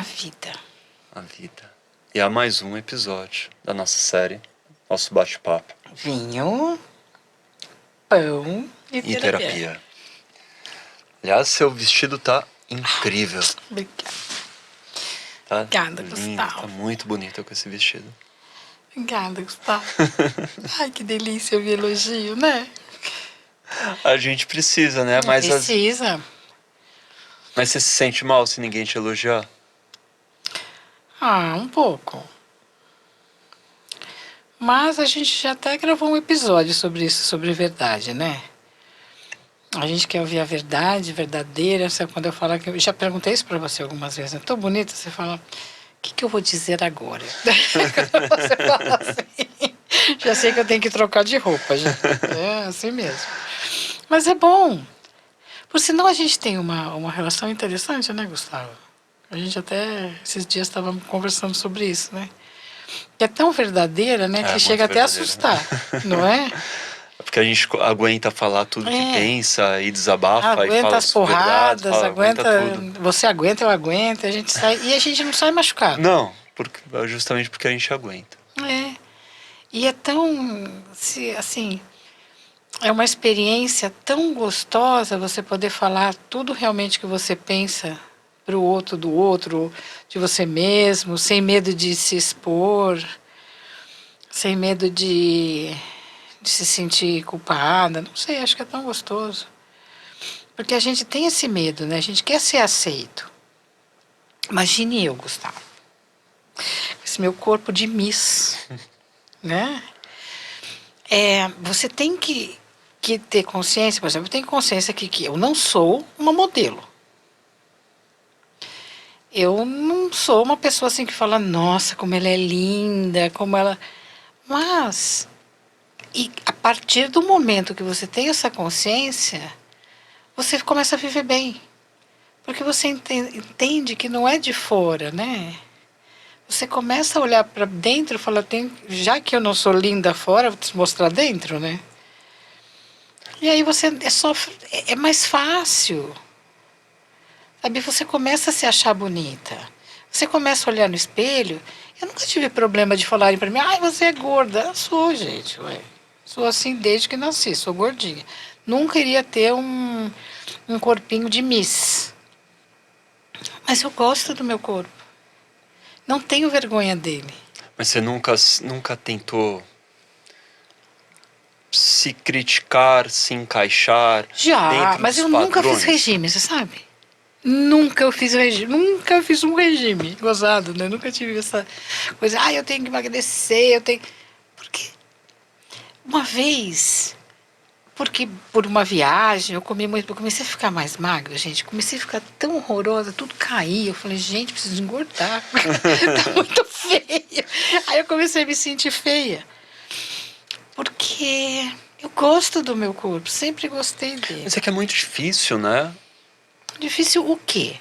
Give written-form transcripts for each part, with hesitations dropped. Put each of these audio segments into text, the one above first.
vida. A vida. E há mais um episódio da nossa série, nosso bate-papo. Vinho, pão e terapia. Aliás, seu vestido tá incrível. Obrigada. Tá Obrigada, lindo, Gustavo. tá muito bonito com esse vestido. Obrigada, Gustavo. Ai, que delícia ouvir elogio, né? A gente precisa, né? Mas Precisa. Mas você se sente mal se ninguém te elogiar? Ah, um pouco. Mas a gente já até gravou um episódio sobre isso, sobre verdade, né? A gente quer ouvir a verdade, verdadeira. Sabe, quando eu falo que eu já perguntei isso pra você algumas vezes, né? Tão bonita, você fala, o que eu vou dizer agora? Quando você fala assim, já sei que eu tenho que trocar de roupa, gente. É assim mesmo. Mas é bom. Por sinal, a gente tem uma relação interessante, né, Gustavo? A gente até esses dias estava conversando sobre isso, né? Que é tão verdadeira, né, que chega até a assustar, não é? Porque a gente aguenta falar tudo que pensa e desabafa e Aguenta fala as verdades, porradas, aguenta tudo. Você aguenta, eu aguento, a gente sai e a gente não sai machucado. Não, justamente porque a gente aguenta. É. E é tão, assim, é uma experiência tão gostosa você poder falar tudo realmente que você pensa para o outro, do outro, de você mesmo, sem medo de se expor, sem medo de se sentir culpada. Não sei, acho que é tão gostoso. Porque a gente tem esse medo, né? A gente quer ser aceito. Imagine eu, Gustavo, esse meu corpo de Miss, né? Você tem que ter consciência, por exemplo, eu tenho consciência que eu não sou uma modelo. Eu não sou uma pessoa assim que fala, nossa, como ela é linda, como ela... Mas, e a partir do momento que você tem essa consciência, você começa a viver bem. Porque você entende que não é de fora, né? Você começa a olhar para dentro e fala, já que eu não sou linda fora, vou te mostrar dentro, né? E aí é mais fácil. Sabe, você começa a se achar bonita. Você começa a olhar no espelho. Eu nunca tive problema de falarem para mim, ai, você é gorda. Eu sou, gente, ué. Sou assim desde que nasci, sou gordinha. Nunca iria ter um corpinho de Miss. Mas eu gosto do meu corpo. Não tenho vergonha dele. Mas você nunca tentou se criticar, se encaixar Já, dentro mas dos eu nunca fiz padrões? regime, você sabe? Nunca eu fiz regime, nunca fiz um regime. Gozado, né? Nunca tive essa coisa, eu tenho que emagrecer, eu tenho... Porque uma vez, porque por uma viagem, eu comi muito, eu comecei a ficar mais magra, gente. Comecei a ficar tão horrorosa, tudo caía. Eu falei, gente, preciso engordar. Tá muito feio. Aí eu comecei a me sentir feia. Porque eu gosto do meu corpo, sempre gostei dele. Mas é que é muito difícil, né? Difícil o quê?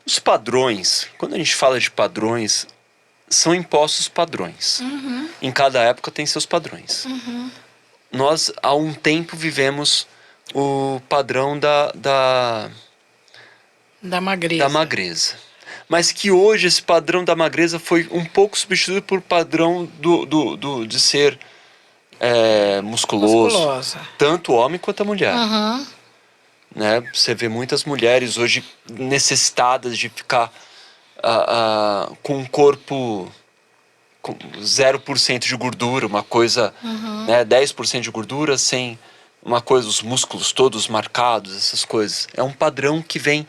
Os padrões, quando a gente fala de padrões, são impostos padrões. Uhum. Em cada época tem seus padrões. Uhum. Nós, há um tempo, vivemos o padrão da magreza. Mas que hoje esse padrão da magreza foi um pouco substituído por padrão de ser musculosa. Tanto o homem quanto a mulher. Uhum. Né? Você vê muitas mulheres hoje necessitadas de ficar com um corpo com 0% de gordura, uma coisa, né, 10% de gordura, sem uma coisa, os músculos todos marcados, essas coisas. É um padrão que vem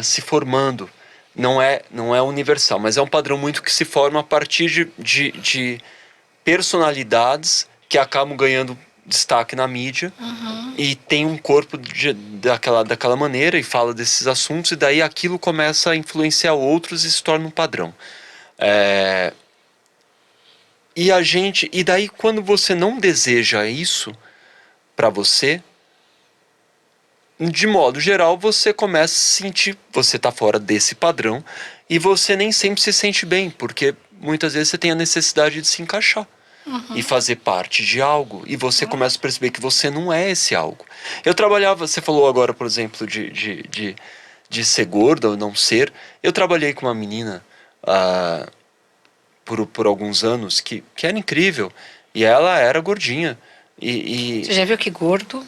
se formando. Não é universal, mas é um padrão muito que se forma a partir de personalidades que acabam ganhando destaque na mídia e tem um corpo daquela maneira e fala desses assuntos, e daí aquilo começa a influenciar outros e se torna um padrão. E daí quando você não deseja isso para você, de modo geral, você começa a se sentir, você está fora desse padrão e você nem sempre se sente bem, porque muitas vezes você tem a necessidade de se encaixar. e fazer parte de algo. E você começa a perceber que você não é esse algo. Eu trabalhava, você falou agora, por exemplo, de ser gorda ou não ser. Eu trabalhei com uma menina por alguns anos que era incrível. E ela era gordinha. Você já viu que gordo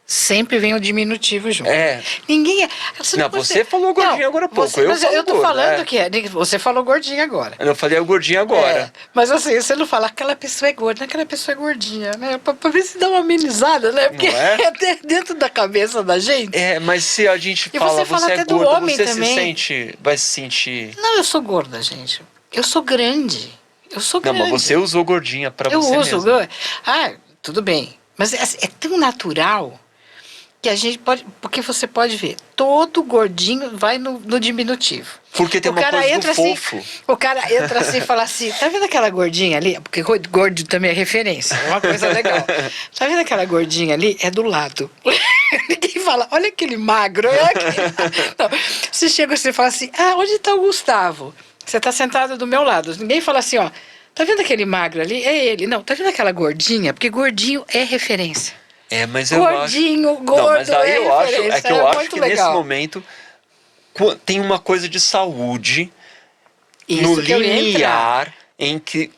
sempre vem o diminutivo junto. É. Ninguém é. Não, você falou gordinha agora há pouco. Mas eu tô gordo, falando que é. Você falou gordinha agora. Eu falei o gordinho agora. Mas assim, você não fala aquela pessoa é gorda, aquela pessoa é gordinha, né? Pra ver se dá uma amenizada, né? Porque Não é? até dentro da cabeça da gente. É, mas se a gente E fala, você fala você até é do gordo, homem você também. vai se sentir... Não, eu sou gorda, gente. Eu sou grande. Eu sou Não, grande. mas você usou gordinha pra Eu você uso. mesmo. Tudo bem. Mas é tão natural que a gente pode. Porque você pode ver, todo gordinho vai no diminutivo. Porque tem O uma cara coisa do entra assim, fofo. o cara entra assim e fala assim: tá vendo aquela gordinha ali? Porque gordo também é referência, é uma coisa legal. Tá vendo aquela gordinha ali? É do lado. Ninguém fala, olha aquele magro. É aquele... Não, você chega e fala assim: onde está o Gustavo? Você está sentado do meu lado. Ninguém fala assim: ó, tá vendo aquele magro ali? É ele. Não, tá vendo aquela gordinha? Porque gordinho é referência. É, mas eu acho... Gordinho, gordo, Não, mas aí eu acho, referência. eu acho muito que legal. nesse momento tem uma coisa de saúde Isso no que eu ia entrar. limiar em que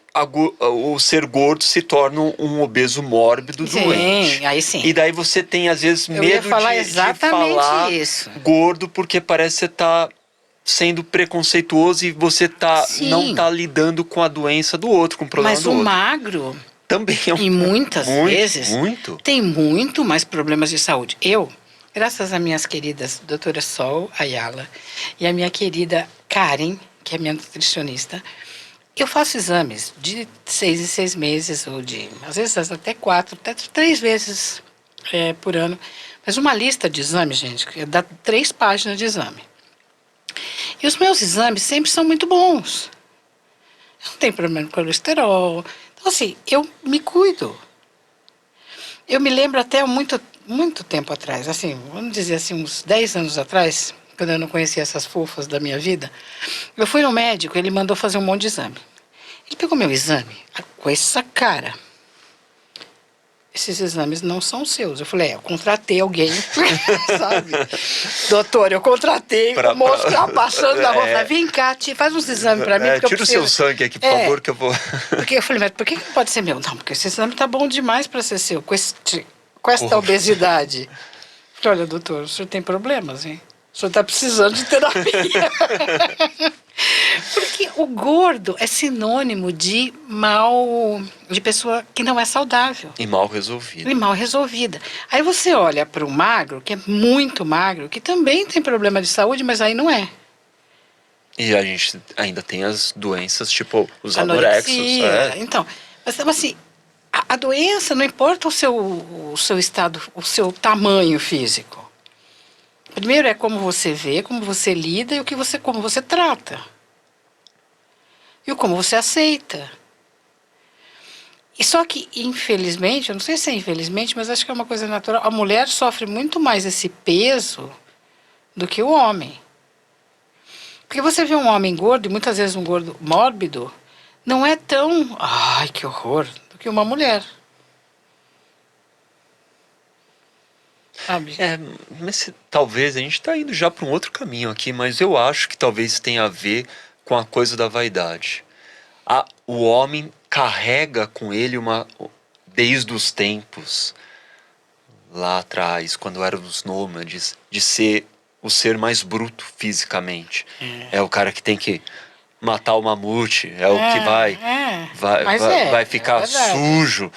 o ser gordo se torna um obeso mórbido doente. Aí sim. E daí você tem, às vezes, Eu ia medo falar de exatamente falar isso. gordo, porque parece que você tá sendo preconceituoso e você não Sim. tá lidando com a doença do outro, com o problema Mas do o outro. magro, Também é e muitas vezes, muito. tem muito mais problemas de saúde. Eu, graças às minhas queridas doutora Sol Ayala e a minha querida Karen, que é minha nutricionista, eu faço exames de 6 em 6 meses, ou às vezes até 4, até 3 vezes por ano. Mas uma lista de exames, gente, que dá 3 páginas de exame. E os meus exames sempre são muito bons. Eu não tenho problema com colesterol. Então, assim, eu me cuido. Eu me lembro até muito tempo atrás, assim, vamos dizer assim, uns 10 anos atrás, quando eu não conhecia essas fofas da minha vida, eu fui no médico, ele mandou fazer um monte de exame. Ele pegou meu exame com essa cara. Esses exames não são seus. Eu falei, eu contratei alguém, sabe? Doutor, eu contratei, o moço que estava passando na rua, falei, vem cá, faz uns exames para mim. Porque Tira o seu sangue aqui, por favor, que eu vou... Porque eu falei, mas por que não pode ser meu? Não, porque esse exame tá bom demais para ser seu, com esta obesidade. Eu falei, olha, doutor, o senhor tem problemas, hein? O senhor está precisando de terapia. Porque o gordo é sinônimo de pessoa que não é saudável. E mal resolvido. E mal resolvida. Aí você olha para o magro, que é muito magro, que também tem problema de saúde, mas aí não é. E a gente ainda tem as doenças, tipo os Anorexia. anorexos. Então, mas assim, a doença não importa o seu estado, o seu tamanho físico. Primeiro é como você vê, como você lida e como você trata. E o como você aceita. E só que, infelizmente, eu não sei se é infelizmente, mas acho que é uma coisa natural, a mulher sofre muito mais esse peso do que o homem. Porque você vê um homem gordo, e muitas vezes um gordo mórbido, não é tão, ai, que horror, do que uma mulher. Sabe? Mas talvez a gente está indo já para um outro caminho aqui, mas eu acho que talvez tenha a ver com a coisa da vaidade. O homem carrega com ele desde os tempos lá atrás, quando eram os nômades, de ser o ser mais bruto fisicamente. É o cara que tem que matar o mamute, é o que vai ficar sujo.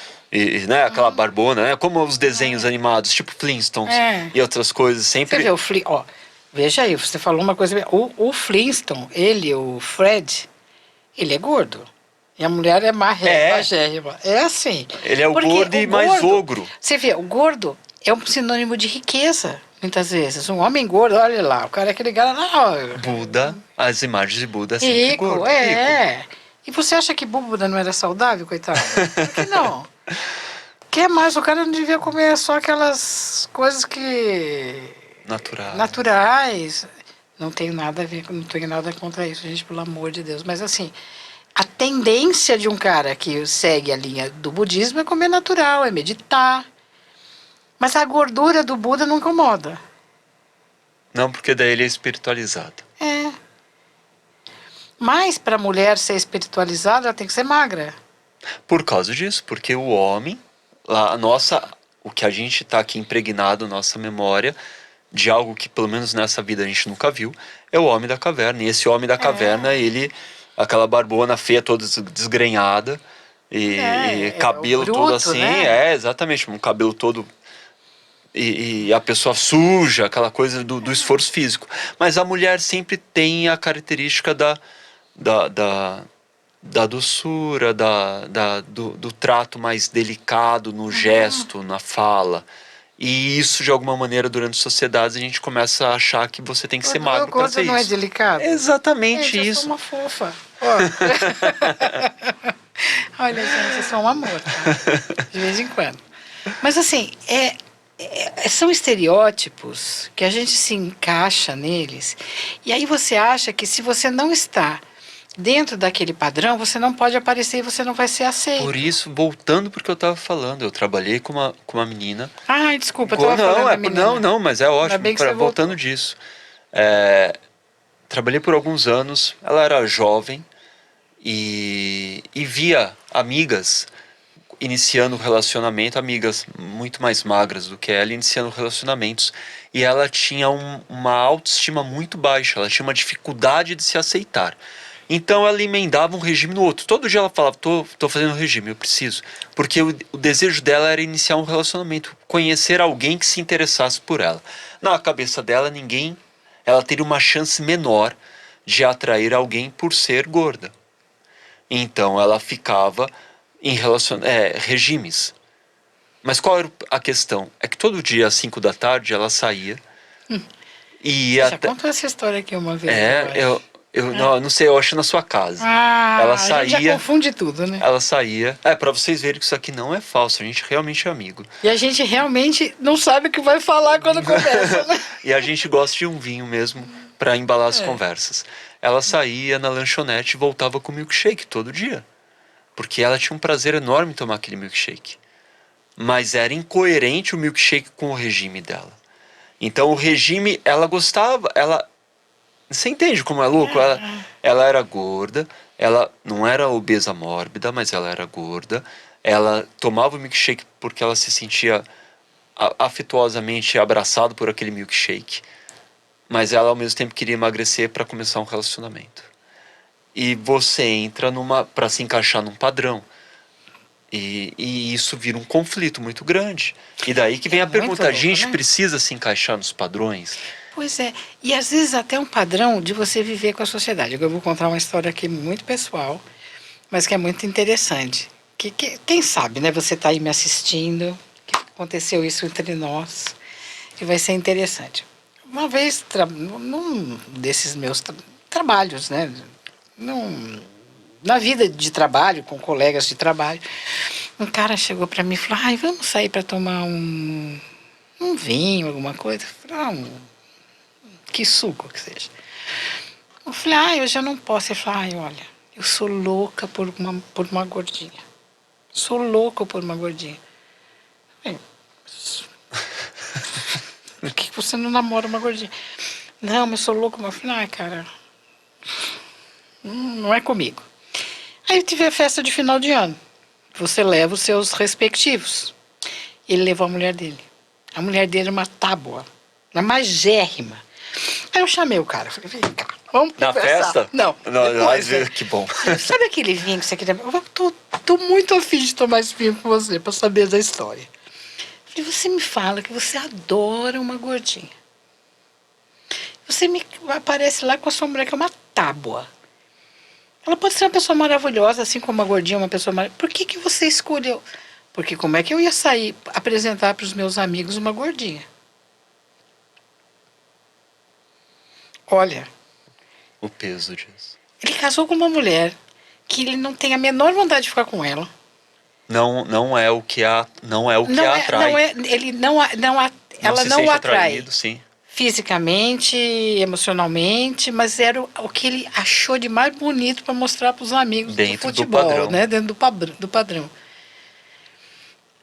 Né, aquela barbona, né, como os desenhos animados, tipo Flintstones e outras coisas, sempre... Você vê veja aí, você falou uma coisa, o Flintstone, o Fred, ele é gordo, e a mulher é magérrima, é assim. Ele é o gordo e mais ogro. Você vê, o gordo é um sinônimo de riqueza, muitas vezes, um homem gordo, olha lá, o cara é aquele cara lá... Buda, as imagens de Buda sempre rico, gordo. Rico. E você acha que Buda não era saudável, coitado? Por que não? Que mais? O cara não devia comer só aquelas coisas que... Naturais. Não tenho nada a ver, não tenho nada contra isso, gente, pelo amor de Deus. Mas assim, A tendência de um cara que segue a linha do budismo é comer natural, é meditar. Mas a gordura do Buda não incomoda. Não, porque daí ele é espiritualizado. É. Mas para a mulher ser espiritualizada, ela tem que ser magra. Por causa disso, porque o homem, a nossa, o que a gente está aqui impregnado, nossa memória, de algo que pelo menos nessa vida a gente nunca viu, é o homem da caverna. E esse homem da caverna, ele, aquela barbona feia, toda desgrenhada, e cabelo o bruto, todo assim, né? exatamente, um cabelo todo. E a pessoa suja, aquela coisa do esforço físico. Mas a mulher sempre tem a característica da doçura, do trato mais delicado no gesto, na fala. E isso, de alguma maneira, durante sociedades, a gente começa a achar que você tem que ser magro para ser não é isso. delicado? Exatamente Gente, eu isso. sou uma fofa. Ó. Olha, gente, eu sou um amor, tá? De vez em quando. Mas assim, são estereótipos que a gente se encaixa neles. E aí você acha que se você não está dentro daquele padrão, você não pode aparecer e você não vai ser aceito. Por isso, voltando porque eu estava falando, eu trabalhei com uma menina. Ai, desculpa, eu estava falando da menina. Não, mas é ótimo. Bem que você Voltando voltou. disso. Trabalhei por alguns anos, ela era jovem e via amigas iniciando relacionamento, amigas muito mais magras do que ela, iniciando relacionamentos. E ela tinha uma autoestima muito baixa, ela tinha uma dificuldade de se aceitar. Então ela emendava um regime no outro. Todo dia ela falava, tô fazendo um regime, eu preciso. Porque o desejo dela era iniciar um relacionamento, conhecer alguém que se interessasse por ela. Na cabeça dela, ela teria uma chance menor de atrair alguém por ser gorda. Então ela ficava em regimes. Mas qual era a questão? É que todo dia às 5 da tarde ela saía e ia Já contou essa história aqui uma vez. não sei, eu acho na sua casa. Ela saía, a gente já confunde tudo, né? Ela saía. Pra vocês verem que isso aqui não é falso, a gente realmente é amigo. E a gente realmente não sabe o que vai falar quando conversa, né? E a gente gosta de um vinho mesmo para embalar as conversas. Ela saía na lanchonete e voltava com milkshake todo dia. Porque ela tinha um prazer enorme em tomar aquele milkshake. Mas era incoerente o milkshake com o regime dela. Então o regime, ela gostava, você entende como é louco? Ela era gorda, ela não era obesa mórbida, mas ela era gorda. Ela tomava o milkshake porque ela se sentia afetuosamente abraçado por aquele milkshake. Mas ela ao mesmo tempo queria emagrecer para começar um relacionamento. E você entra para se encaixar num padrão. E isso vira um conflito muito grande. E daí que vem a pergunta, a gente precisa se encaixar nos padrões? Pois é, e às vezes até um padrão de você viver com a sociedade. Eu vou contar uma história aqui muito pessoal, mas que é muito interessante. Quem sabe, né? Você está aí me assistindo, que aconteceu isso entre nós, que vai ser interessante. Uma vez, num desses meus trabalhos, né? Na vida de trabalho, com colegas de trabalho, um cara chegou para mim e falou: ai, vamos sair para tomar um vinho, alguma coisa? Eu falei: que suco que seja. Eu falei: eu já não posso. Ele falou: olha, eu sou louca por uma gordinha. Sou louca por uma gordinha. Eu falei: por que você não namora uma gordinha? Não, mas eu sou louca. Eu falei: cara, não é comigo. Aí eu tive a festa de final de ano. Você leva os seus respectivos. Ele levou a mulher dele. A mulher dele é uma tábua, uma magérrima. Aí eu chamei o cara, falei: vem cá, vamos conversar. Na festa? Não. Depois, que bom. Sabe aquele vinho que você queria? Eu tô muito afim de tomar esse vinho com você, para saber da história. Falei: você me fala que você adora uma gordinha. Você me aparece lá com a sua mulher, que é uma tábua. Ela pode ser uma pessoa maravilhosa, assim como uma gordinha, uma pessoa maravilhosa. Por que você escolheu? Porque como é que eu ia sair, apresentar para os meus amigos uma gordinha? Olha. O peso disso. Ele casou com uma mulher que ele não tem a menor vontade de ficar com ela. Não é o que a atrai. Ela não o atrai. Atraído, sim. fisicamente, emocionalmente, mas era o que ele achou de mais bonito para mostrar para os amigos Dentro do do futebol, padrão. né? Dentro do padrão.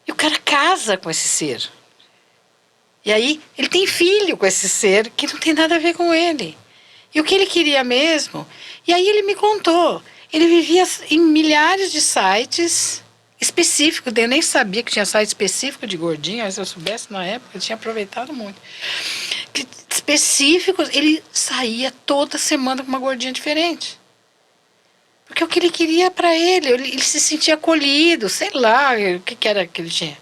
E o cara casa com esse ser. E aí ele tem filho com esse ser que não tem nada a ver com ele. E o que ele queria mesmo? E aí ele me contou. Ele vivia em milhares de sites específicos. Eu nem sabia que tinha site específico de gordinho. Mas se eu soubesse na época, eu tinha aproveitado muito. Específicos, ele saía toda semana com uma gordinha diferente. Porque o que ele queria para ele se sentia acolhido, sei lá o que era que ele tinha.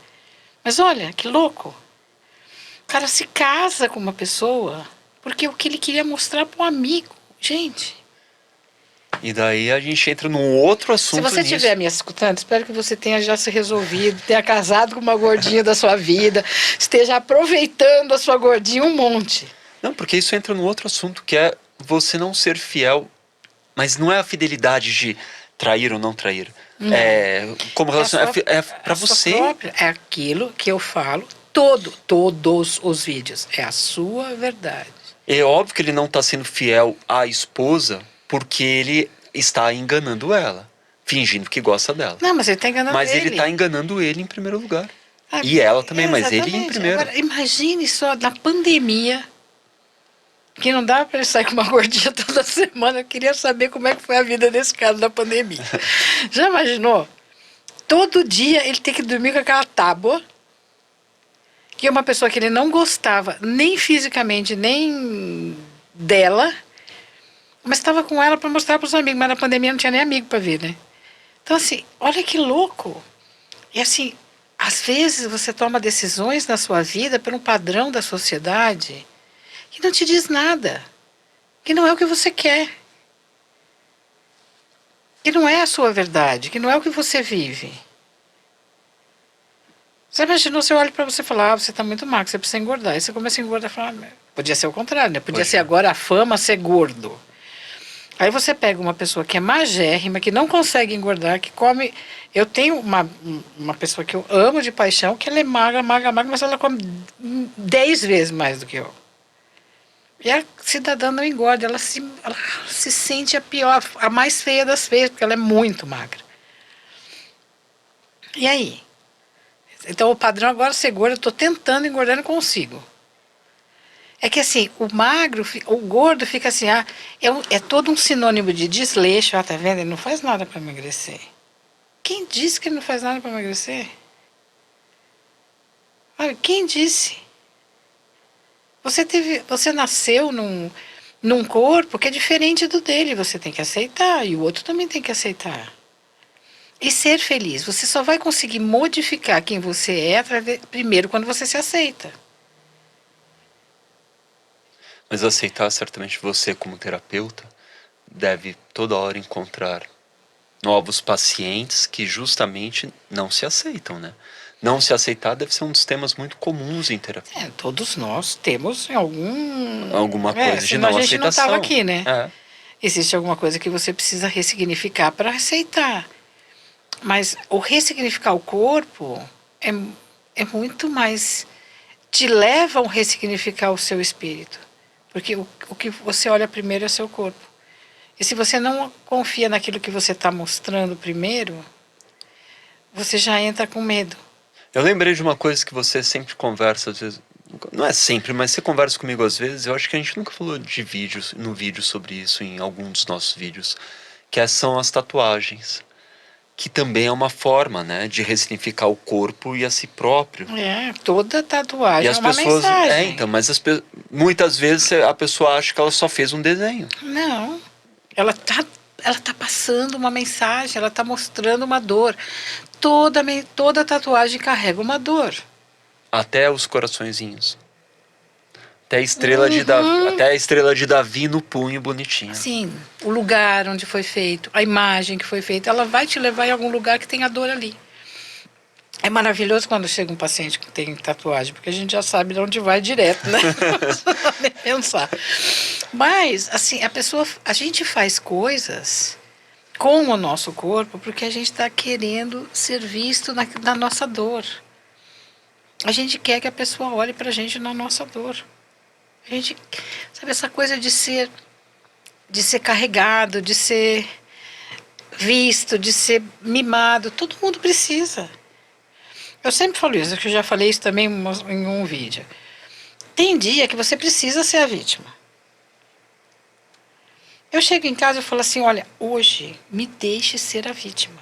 Mas olha, que louco. O cara se casa com uma pessoa porque o que ele queria mostrar para um amigo. Gente. E daí a gente entra num outro assunto Se você nisso. estiver me escutando, espero que você tenha já se resolvido, tenha casado com uma gordinha da sua vida, esteja aproveitando a sua gordinha um monte. Não, porque isso entra num outro assunto, que é você não ser fiel. Mas não é a fidelidade de trair ou não trair. Não. Como relacionamento. É pra você. É aquilo que eu falo todos os vídeos. É a sua verdade. É óbvio que ele não está sendo fiel à esposa porque ele está enganando ela, fingindo que gosta dela. Não, mas ele está enganando Mas ele. ele está enganando ele em primeiro lugar. Ah, E ela também, mas exatamente. ele em primeiro. Agora, imagine só, na pandemia, que não dava para ele sair com uma gordinha toda semana. Eu queria saber como é que foi a vida desse cara na pandemia. Já imaginou? Todo dia ele tem que dormir com aquela tábua, que é uma pessoa que ele não gostava, nem fisicamente, nem dela, mas estava com ela para mostrar para os amigos, mas na pandemia não tinha nem amigo para ver, né? Então, assim, olha que louco. E assim, às vezes você toma decisões na sua vida pelo padrão da sociedade que não te diz nada, que não é o que você quer, que não é a sua verdade, que não é o que você vive. Você imaginou, você olha para você e fala, você está muito magro, você precisa engordar. Aí você começa a engordar e fala, podia ser o contrário, né? Podia ser agora a fama ser gordo. Aí você pega uma pessoa que é magérrima, que não consegue engordar, que come... Eu tenho uma pessoa que eu amo de paixão, que ela é magra, mas ela come 10 vezes mais do que eu. E a cidadã não engorda, ela se sente a pior, a mais feia das feias, porque ela é muito magra. E aí? Então o padrão agora é ser gordo, eu estou tentando engordar e não consigo. É que assim, o gordo fica assim, é todo um sinônimo de desleixo, tá vendo? Ele não faz nada para emagrecer. Quem disse que ele não faz nada para emagrecer? Olha, quem disse? Você nasceu num corpo que é diferente do dele, você tem que aceitar, e o outro também tem que aceitar. E ser feliz. Você só vai conseguir modificar quem você é primeiro quando você se aceita. Mas aceitar, certamente você, como terapeuta, deve toda hora encontrar novos pacientes que justamente não se aceitam, né? Não se aceitar deve ser um dos temas muito comuns em terapia. Todos nós temos Alguma coisa de não aceitação. A gente não estava aqui, né? É. Existe alguma coisa que você precisa ressignificar para aceitar. Mas o ressignificar o corpo é muito mais... Te leva a ressignificar o seu espírito. Porque o que você olha primeiro é seu corpo. E se você não confia naquilo que você está mostrando primeiro, você já entra com medo. Eu lembrei de uma coisa que você sempre conversa, às vezes, não é sempre, mas você conversa comigo às vezes, eu acho que a gente nunca falou de no vídeo sobre isso, em algum dos nossos vídeos, que são as tatuagens. Que também é uma forma, né, de ressignificar o corpo e a si próprio. Toda tatuagem e as é uma pessoas, mensagem. então, mas muitas vezes a pessoa acha que ela só fez um desenho. Não, ela tá passando uma mensagem, ela tá mostrando uma dor. Toda tatuagem carrega uma dor. Até os coraçõezinhos. Até a estrela de Davi no punho bonitinho. Sim, o lugar onde foi feito, a imagem que foi feita, ela vai te levar em algum lugar que tem a dor ali. É maravilhoso quando chega um paciente que tem tatuagem, porque a gente já sabe de onde vai direto, né? Não precisa nem pensar. Mas, assim, a gente faz coisas com o nosso corpo porque a gente está querendo ser visto na nossa dor. A gente quer que a pessoa olhe para a gente na nossa dor. A gente, sabe, essa coisa de ser carregado, de ser visto, de ser mimado, todo mundo precisa. Eu sempre falo isso, que eu já falei isso também em um vídeo. Tem dia que você precisa ser a vítima. Eu chego em casa e falo assim, olha, hoje me deixe ser a vítima.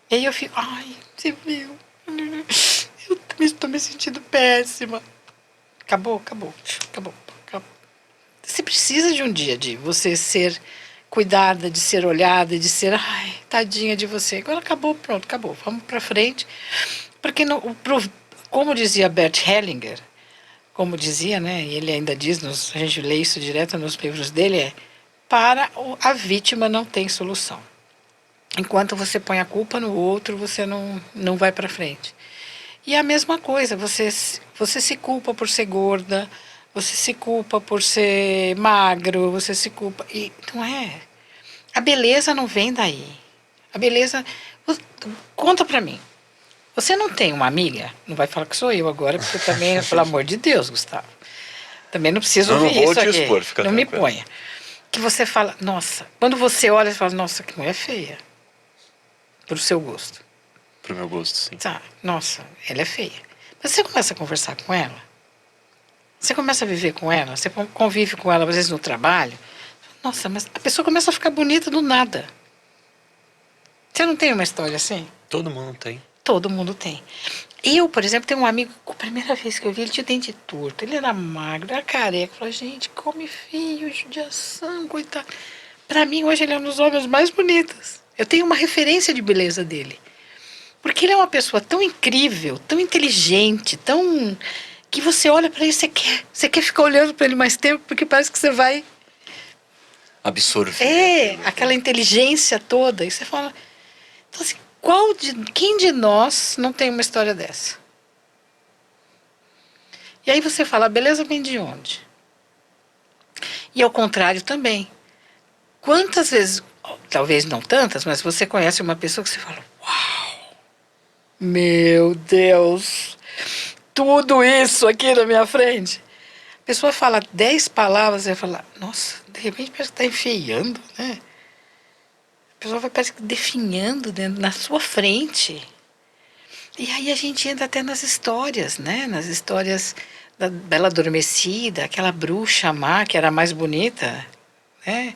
E aí eu fico, ai, você viu? Eu estou me sentindo péssima. Acabou. Você precisa de um dia de você ser cuidada, de ser olhada, de ser, ai, tadinha de você. Agora acabou, pronto, acabou. Vamos para frente. Porque, como dizia Bert Hellinger, como dizia, né, e ele ainda diz, a gente lê isso direto nos livros dele, a vítima não tem solução. Enquanto você põe a culpa no outro, você não vai para frente. E é a mesma coisa, você se culpa por ser gorda, você se culpa por ser magro, você se culpa. E não é. A beleza não vem daí. A beleza. Conta pra mim. Você não tem uma amiga? Não vai falar que sou eu agora, porque também, pelo amor de Deus, Gustavo. Também não preciso ouvir não vou isso te aqui. expor, fica não me tranquilo. ponha. Que você fala, nossa. Quando você olha, você fala, nossa, que mulher feia. Pro seu gosto. Pro meu gosto, sim. Tá, nossa, ela é feia. Mas você começa a conversar com ela, você começa a viver com ela, você convive com ela, às vezes no trabalho. Nossa, mas a pessoa começa a ficar bonita do nada. Você não tem uma história assim? Todo mundo tem. Todo mundo tem. Eu, por exemplo, tenho um amigo, a primeira vez que eu vi, ele tinha dente torto, ele era magro, era careca. Eu falei, gente, come feio, judiação, coitado. Pra mim, hoje, ele é um dos homens mais bonitos. Eu tenho uma referência de beleza dele. Porque ele é uma pessoa tão incrível, tão inteligente, tão... que você olha para ele e você quer ficar olhando para ele mais tempo, porque parece que você vai... Absorver. aquela inteligência toda. E você fala... Então, assim, quem de nós não tem uma história dessa? E aí você fala, beleza vem de onde? E ao contrário também. Quantas vezes, talvez não tantas, mas você conhece uma pessoa que você fala, uau, meu Deus, tudo isso aqui na minha frente. A pessoa fala 10 palavras e vai falar, nossa, de repente parece que está enfeiando, né? A pessoa vai parece que definhando na sua frente. E aí a gente entra até nas histórias, né? Nas histórias da Bela Adormecida, aquela bruxa má que era a mais bonita, né?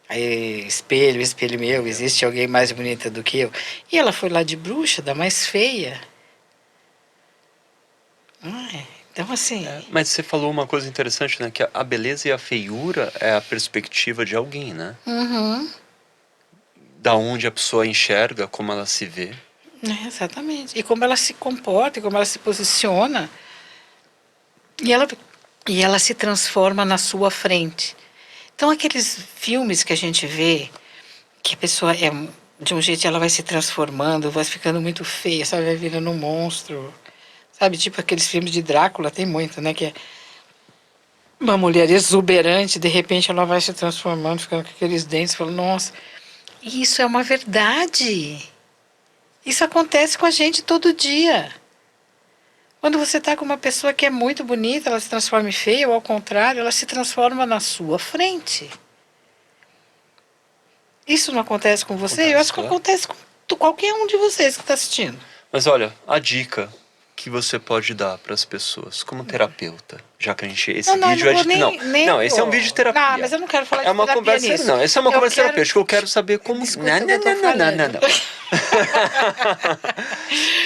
Aí, espelho, espelho meu, existe alguém mais bonita do que eu? E ela foi lá de bruxa, da mais feia. Então, assim... Mas você falou uma coisa interessante, né? Que a beleza e a feiura é a perspectiva de alguém, né? Uhum. Da onde a pessoa enxerga, como ela se vê. Exatamente. E como ela se comporta, e como ela se posiciona. E ela se transforma na sua frente. Então, aqueles filmes que a gente vê, que a pessoa é de um jeito, ela vai se transformando, vai ficando muito feia, sabe? Vai virando um monstro. Sabe, tipo aqueles filmes de Drácula, tem muito, né? Que é uma mulher exuberante, de repente ela vai se transformando, ficando com aqueles dentes, falando, nossa, isso é uma verdade. Isso acontece com a gente todo dia. Quando você está com uma pessoa que é muito bonita, ela se transforma em feia, ou ao contrário, ela se transforma na sua frente. Isso não acontece com você? Acontece, Eu acho que claro. acontece com qualquer um de vocês que está assistindo. Mas olha, a dica que você pode dar para as pessoas como terapeuta, já que a gente esse vídeo é de não, esse é um vídeo de terapia. Não, mas eu não quero falar de uma terapia conversa nisso. não, essa é uma conversa terapêutica. Eu quero saber como Escuta o que eu tô falando.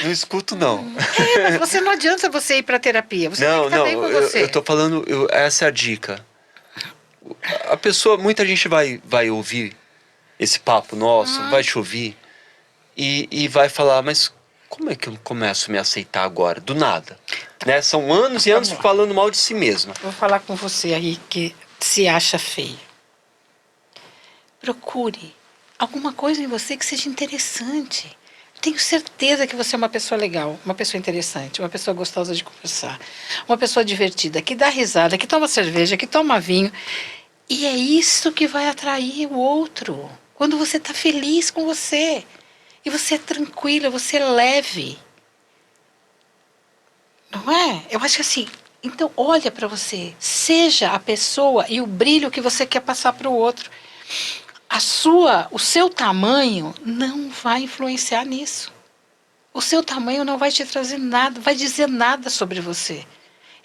Não escuto não. Mas você não adianta você ir para terapia. Você tem que estar bem com você. Eu tô falando, essa é a dica. A pessoa, muita gente vai ouvir esse papo nosso, vai te ouvir e vai falar, mas como é que eu começo a me aceitar agora? Do nada. Né? São anos e anos falando mal de si mesma. Vou falar com você aí que se acha feio. Procure alguma coisa em você que seja interessante. Tenho certeza que você é uma pessoa legal, uma pessoa interessante, uma pessoa gostosa de conversar, uma pessoa divertida, que dá risada, que toma cerveja, que toma vinho. E é isso que vai atrair o outro. Quando você está feliz com você. E você é tranquila, você é leve. Não é? Eu acho que assim, Então, olha para você. Seja a pessoa e o brilho que você quer passar para o outro. O seu tamanho não vai influenciar nisso. O seu tamanho não vai te trazer nada, vai dizer nada sobre você.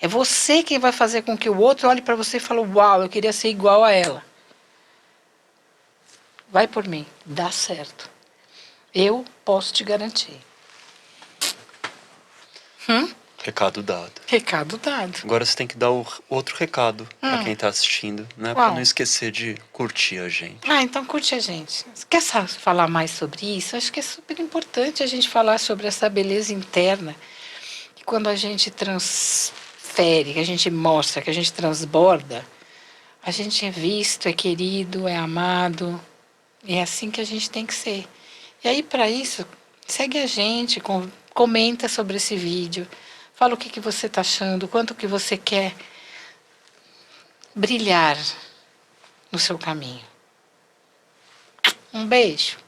É você quem vai fazer com que o outro olhe para você e fale: uau, eu queria ser igual a ela. Vai por mim, dá certo. Eu posso te garantir. Recado dado. Recado dado. Agora você tem que dar o outro recado pra quem tá assistindo, né? Pra Qual? não esquecer de curtir a gente. Então curte a gente. Quer falar mais sobre isso? Acho que é super importante a gente falar sobre essa beleza interna. Que quando a gente transfere, que a gente mostra, que a gente transborda, a gente é visto, é querido, é amado. E é assim que a gente tem que ser. E aí, para isso, segue a gente, comenta sobre esse vídeo, fala o que você está achando, quanto que você quer brilhar no seu caminho. Um beijo.